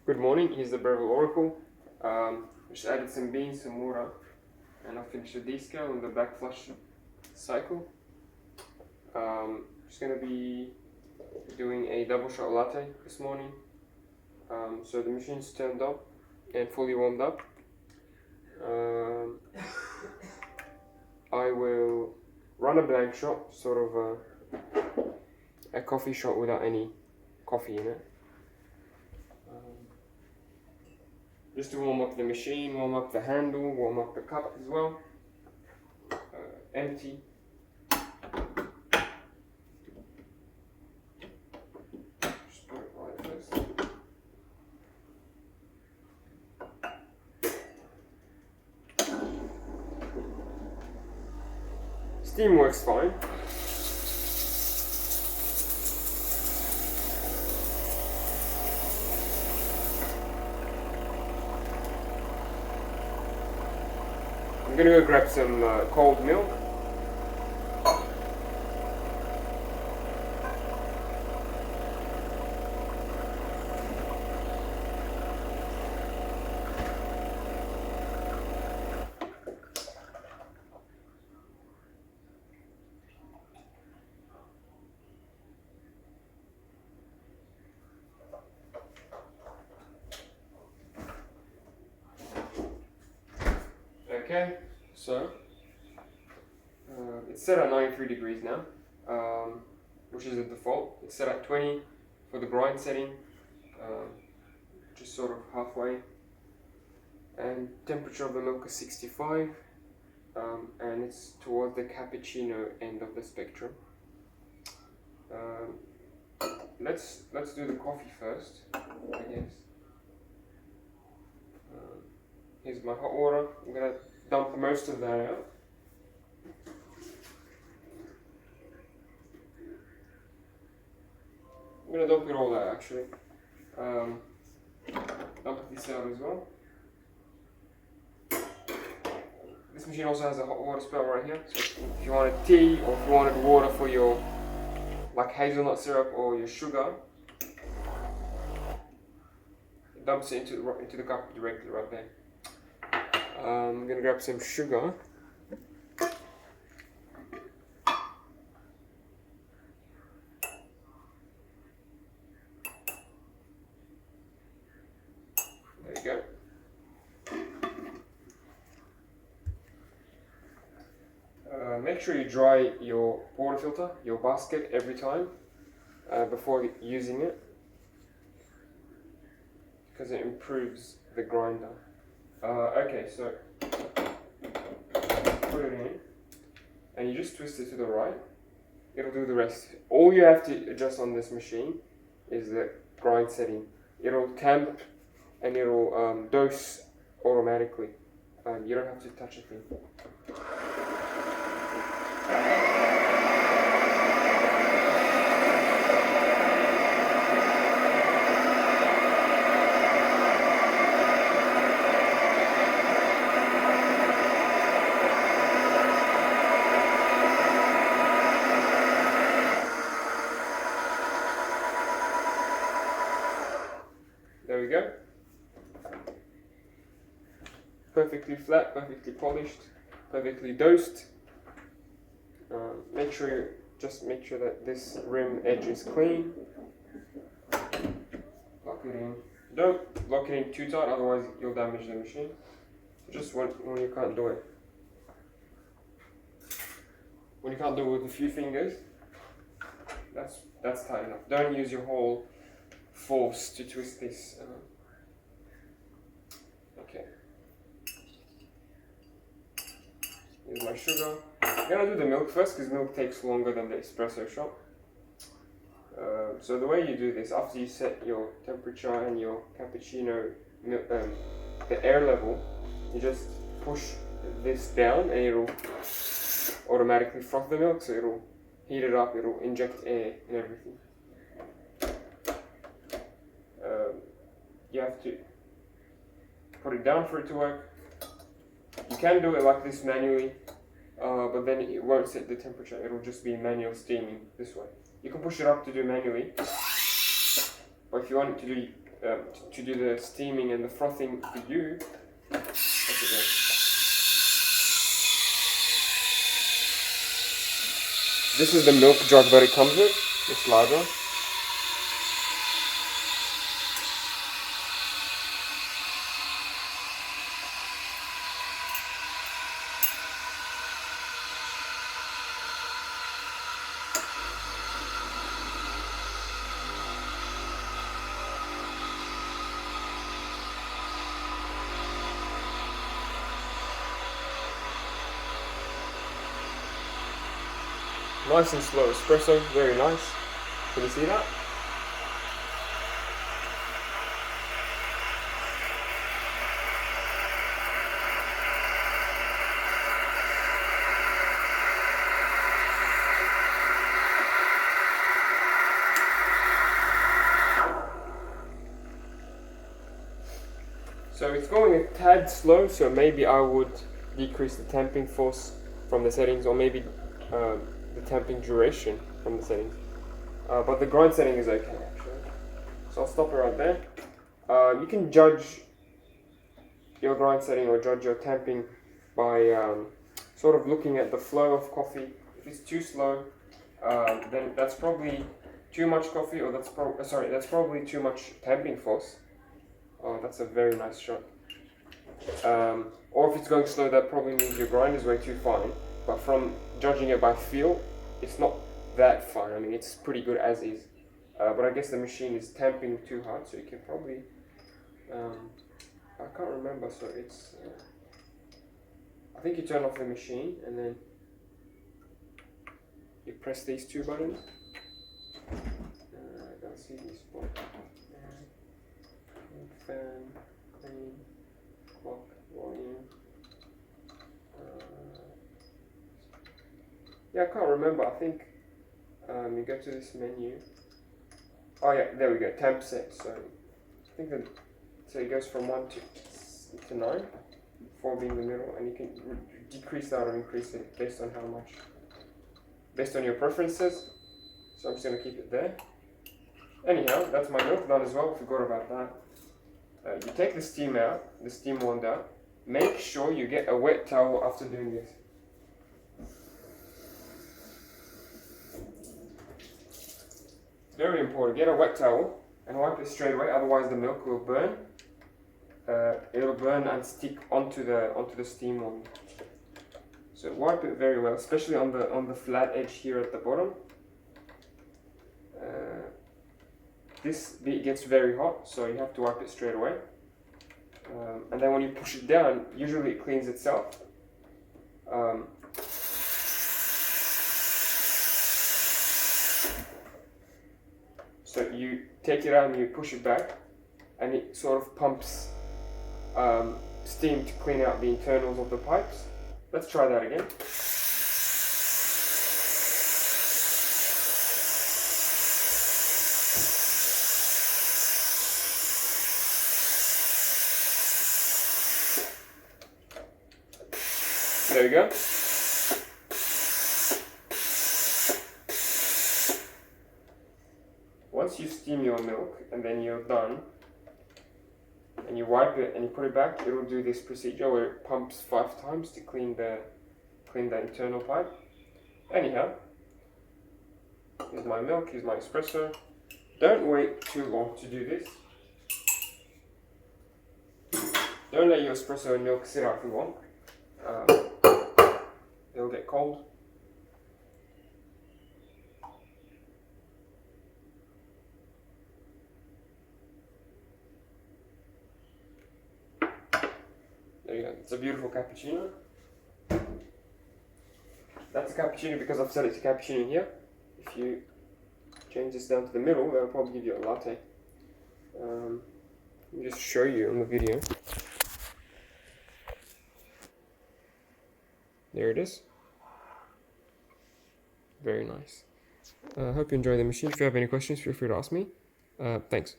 Good morning, here's the Breville Oracle. Just added some beans, some water, and I'll finish the descale and the back flush cycle. Just going to be doing a double shot latte this morning. So the machine's turned up and fully warmed up. I will run a blank shot, sort of a coffee shot without any coffee in it. Just to warm up the machine, warm up the handle, warm up the cup as well. Empty. Just put it right first. Steam works fine. I'm gonna go grab some cold milk. Okay, so it's set at 93 degrees now, which is the default. It's set at 20 for the grind setting, just sort of halfway. And temperature of the milk is 65, and it's towards the cappuccino end of the spectrum. Let's do the coffee first, I guess. Here's my hot water. I'm gonna dump most of that out. I'm gonna dump it all out actually. Dump this out as well. This machine also has a hot water spout right here. So if you wanted tea or if you wanted water for your like hazelnut syrup or your sugar, it dumps it into the cup directly right there. I'm gonna grab some sugar. There you go. Make sure you dry your portafilter, your basket every time before using it, because it improves the grinder. Okay, so put it in and you just twist it to the right. It'll do the rest. All you have to adjust on this machine is the grind setting. It'll tamp and it'll dose automatically. You don't have to touch a thing. There we go. Perfectly flat, perfectly polished, perfectly dosed. Make sure that this rim edge is clean. Lock it in. Don't lock it in too tight, otherwise you'll damage the machine. Just when you can't do it. When you can't do it with a few fingers, that's tight enough. Don't use your whole force to twist this. Okay. Here's my sugar. I'm gonna do the milk first because milk takes longer than the espresso shot. So the way you do this, after you set your temperature and your cappuccino, the air level, you just push this down and it'll automatically froth the milk, so it'll heat it up, it'll inject air and everything. You have to put it down for it to work. You can do it like this manually, but then it won't set the temperature. It'll just be manual steaming this way. You can push it up to do manually, but if you want it to do to do the steaming and the frothing for you. This is the milk jug that it comes with. It's larger. Nice and slow espresso, very nice. Can you see that? So it's going a tad slow, so maybe I would decrease the tamping force from the settings, or maybe the tamping duration from the settings. But the grind setting is okay actually. So I'll stop it right there. You can judge your grind setting or judge your tamping by sort of looking at the flow of coffee. If it's too slow, then that's probably too much coffee, or that's probably too much tamping force. Oh, that's a very nice shot. Or if it's going slow, that probably means your grind is way too fine. But from judging it by feel, it's not that fine. I mean, it's pretty good as is. But I guess the machine is tamping too hard, so you can probably... I can't remember, so it's... I think you turn off the machine, and then you press these two buttons. I don't see this one. Fan, clean, clock, volume. Yeah, I can't remember. I think you go to this menu. Oh yeah, there we go. Temp set. So I think that it goes from 1 to 9, 4 being the middle, and you can decrease that or increase it based on how much, based on your preferences. So I'm just gonna keep it there. Anyhow, that's my milk done as well. Forgot about that. You take the steam out, the steam wand out. Make sure you get a wet towel after doing this. Very important. Get a wet towel and wipe it straight away. Otherwise, the milk will burn. It'll burn and stick onto the steam wand. So wipe it very well, especially on the flat edge here at the bottom. This bit gets very hot, so you have to wipe it straight away. And then when you push it down, usually it cleans itself. So you take it out and you push it back, and it sort of pumps steam to clean out the internals of the pipes. Let's try that again. There we go. Once you steam your milk and then you're done, and you wipe it and you put it back, it will do this procedure where it pumps 5 times to clean the internal pipe. Anyhow, here's my milk, here's my espresso. Don't wait too long to do this. Don't let your espresso and milk sit out too long. It'll get cold. There you go. It's a beautiful cappuccino. That's a cappuccino because I've set it to cappuccino here. If you change this down to the middle, that'll probably give you a latte. Let me just show you on the video. There it is. Very nice. I hope you enjoy the machine. If you have any questions, feel free to ask me. Thanks.